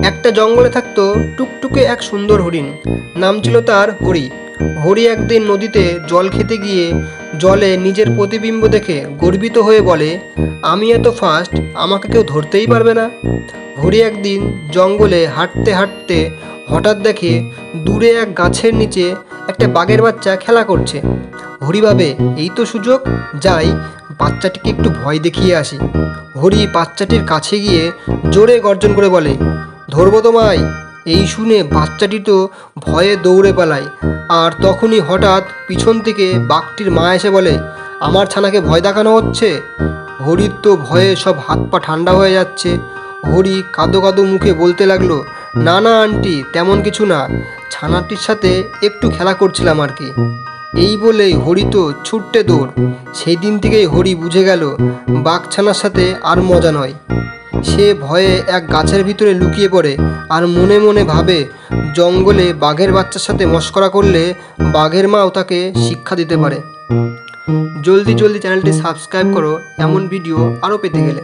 একটা জঙ্গলে থাকতো টুকটুকে এক সুন্দর হরিণ। নাম ছিল তার হরি। হরি একদিন নদীতে জল খেতে গিয়ে জলে নিজের প্রতিবিম্ব দেখে গর্বিত হয়ে বলে, আমি এত ফাস্ট, আমাকে কেউ ধরতেই পারবে না। হরি একদিন জঙ্গলে হাঁটতে হাঁটতে হঠাৎ দেখে দূরে এক গাছের নিচে একটা বাঘের বাচ্চা খেলা করছে। হরি ভাবে, এই তো সুযোগ, যাই বাচ্চাটিকে একটু ভয় দেখিয়ে আসি। হরি বাচ্চাটির কাছে গিয়ে জোরে গর্জন করে বলে, ধরবো তোমায়। এই শুনে বাচ্চাটি তো ভয়ে দৌড়ে পালায়। আর তখনই হঠাৎ পিছন থেকে বাঘটির মা এসে বলে, আমার ছানাকে ভয় দেখানো হচ্ছে। হরির তো ভয়ে সব হাত পা ঠান্ডা হয়ে যাচ্ছে। হরি কাঁদো কাঁদো মুখে বলতে লাগলো, না না আন্টি, তেমন কিছু না, ছানাটির সাথে একটু খেলা করছিলাম আর কি। এই বলেই হরি তো ছুটতে দৌড়। সেই দিন থেকেই হরি বুঝে গেল বাঘছানার সাথে আর মজা নয়। সে ভয়ে এক গাছের ভিতরে লুকিয়ে পড়ে আর মনে মনে ভাবে, জঙ্গলে বাঘের বাচ্চার সাথে মশকরা করলে বাঘের মাও তাকে শিক্ষা দিতে পারে। জলদি জলদি চ্যানেলটি সাবস্ক্রাইব করো এমন ভিডিও আরও পেতে গেলে।